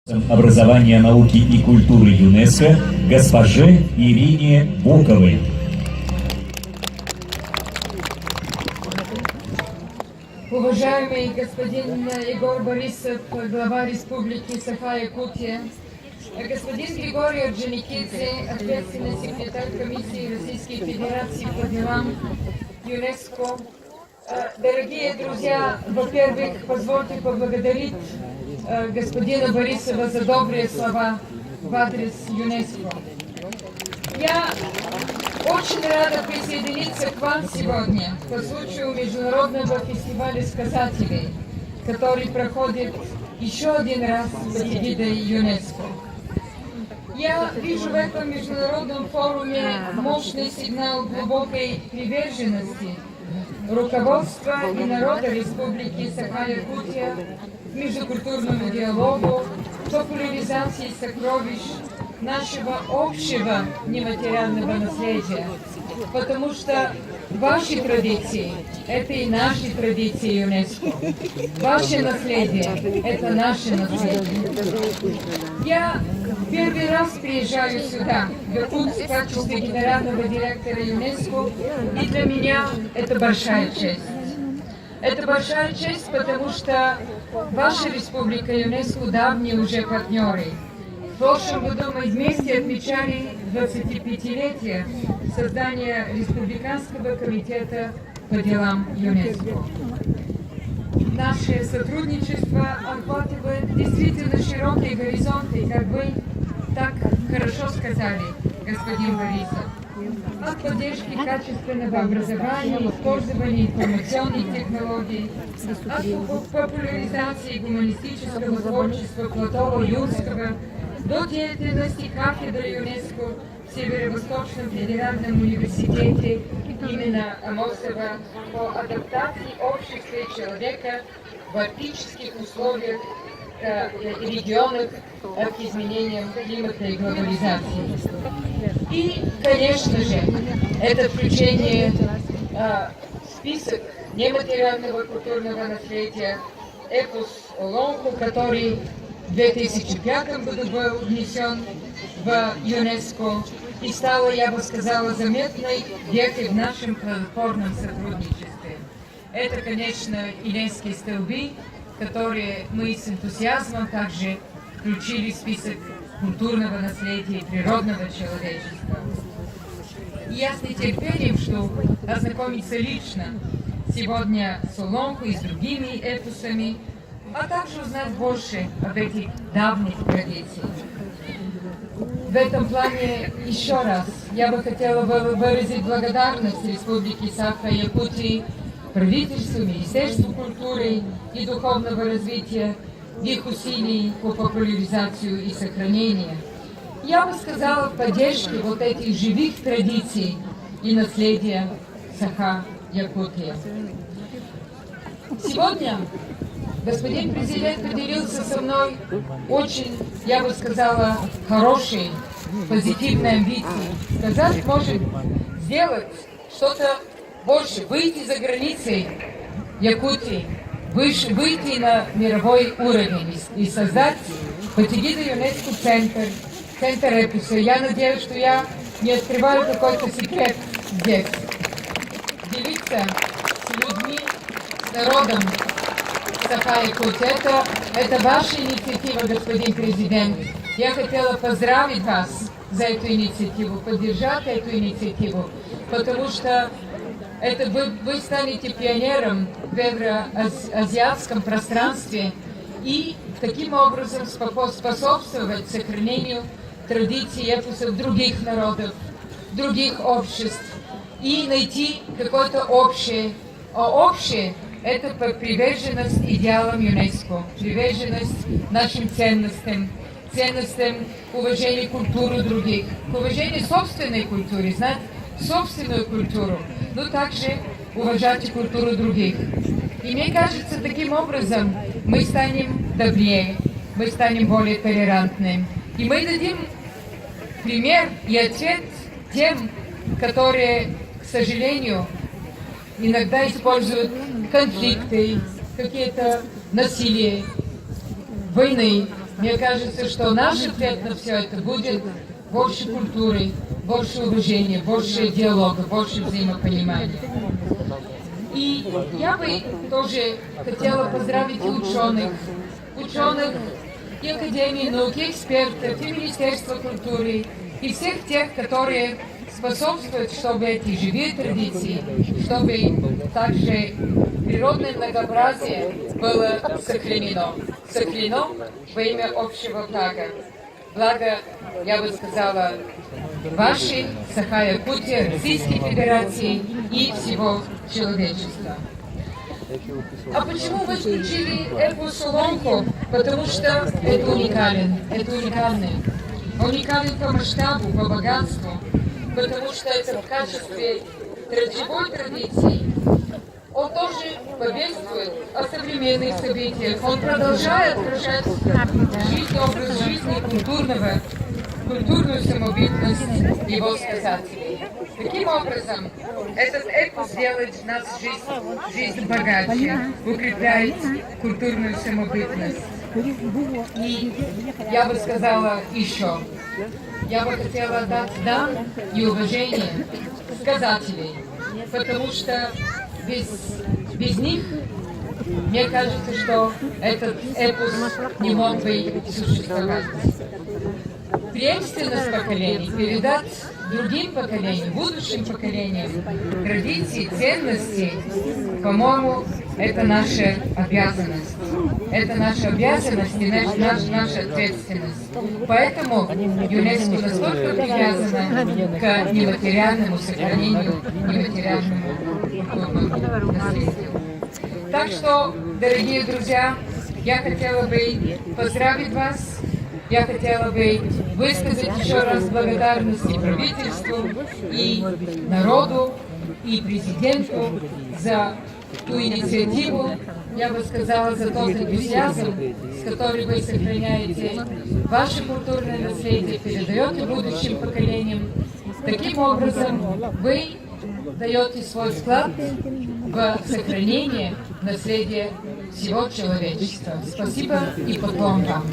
Образования, науки и культуры ЮНЕСКО госпоже Ирине Боковой. Уважаемый господин Егор Борисов, глава Республики Саха-Якутия, господин Григорий Орджоникидзе, ответственный секретарь комиссии Российской Федерации по делам ЮНЕСКО. Дорогие друзья, во-первых, позвольте поблагодарить господина Борисова за добрые слова в адрес ЮНЕСКО. Я очень рада присоединиться к вам сегодня по случаю Международного фестиваля сказателей, который проходит еще один раз под эгидой ЮНЕСКо. Я вижу в этом международном форуме мощный сигнал глубокой приверженности руководства и народа Республики Саха-Якутия к междукультурному диалогу, популяризации сокровищ нашего общего нематериального наследия, потому что ваши традиции – это и наши традиции ЮНЕСКО. Ваше наследие – это наше наследие. Я первый раз приезжаю сюда, в Якутск, в качестве генерального директора ЮНЕСКо, и для меня это большая честь. Это большая честь, потому что ваша республика ЮНЕСКо давние уже партнеры. В прошлом году мы вместе отмечали 25-летие создания Республиканского комитета по делам ЮНЕСКо. Наше сотрудничество охватывает действительно широкие горизонты, как вы так хорошо сказали, господин Борисов. От поддержки качественного образования, использования информационных технологий, от популяризации гуманистического творчества Платова-Юрского до деятельности кафедры ЮНЕСКо в Северо-Восточном федеральном университете именно Амосова по адаптации общества и человека в арктических условиях и регионах к изменениям климата и глобализации. И, конечно же, это включение в список нематериального культурного наследия эпос Олонхо, который в 2005 году был внесен в ЮНЕСКо и стало, я бы сказала, заметной вехой в нашем плодотворном сотрудничестве. Это, конечно, Илейские столбы, которые мы с энтузиазмом также включили в список культурного наследия и природного человечества. И я с нетерпением жду ознакомиться лично сегодня с Олонхо и с другими эпосами, а также узнать больше об этих давних традициях. В этом плане еще раз я бы хотела выразить благодарность Республике Саха-Якутии, правительству, Министерству культуры и духовного развития в их усилий по популяризации и сохранению. Я бы сказала, в поддержке вот этих живых традиций и наследия Саха-Якутии. Сегодня господин президент поделился со мной очень, я бы сказала, хорошей, позитивной амбицией. Сказать, может, сделать что-то больше, выйти за границы Якутии, выйти на мировой уровень и создать под эгидой ЮНЕСКо центр эпоса. Я надеюсь, что я не открываю какой-то секрет здесь. Делиться с людьми, с народом Саха-Якутии. Это ваша инициатива, господин президент. Я хотела поздравить вас за эту инициативу, поддержать эту инициативу, потому что это вы станете пионером в евроазиатском пространстве и таким образом способствовать сохранению традиций эпосов других народов, других обществ и найти какое-то общее. А общее – это приверженность идеалам ЮНЕСКо, приверженность нашим ценностям уважения культуры других, уважения собственной культуры, знать собственную культуру, но также уважать и культуру других. И мне кажется, таким образом мы станем добрее, мы станем более толерантными. И мы дадим пример и ответ тем, которые, к сожалению, иногда используют конфликты, какие-то насилие, войны Мне кажется, что наш ответ на все это будет больше культуры, больше уважения, больше диалога, больше взаимопонимания. И я бы тоже хотела поздравить и ученых, и Академии наук, и экспертов, и Министерство культуры, и всех тех, которые способствуют, чтобы эти живые традиции, чтобы также природное многообразие было сохранено во имя общего блага. Благо, я бы сказала, вашей, Саха-Якутии, Российской Федерации и всего человечества. А почему вы включили эпос «Соломку»? Потому что это уникальный по масштабу, по богатству, потому что это в качестве живой традиции. Он тоже повествует о современных событиях, он продолжает отражать жизнь, образ жизни культурную самобытность его сказателей. Таким образом, этот эпос делает нас жизнь богаче, укрепляет культурную самобытность. И я бы сказала еще, я бы хотела дать дан и уважение сказателей, потому что без них, мне кажется, что этот эпос не мог бы существовать. Преемственность поколений, передать другим поколениям, будущим поколениям традиции, ценности, по-моему, это наша обязанность. Это наша обязанность и наша ответственность. Поэтому ЮНЕСКО настолько привязана к нематериальному сохранению, нематериальному культурному наследию. Так что, дорогие друзья, я хотела бы поздравить вас. Я хотела бы высказать еще раз благодарность и правительству, и народу, и президенту за ту инициативу, я бы сказала, за тот энтузиазм, с которым вы сохраняете ваше культурное наследие, передаете будущим поколениям. Таким образом, вы даете свой вклад в сохранение наследия всего человечества. Спасибо и поклон вам.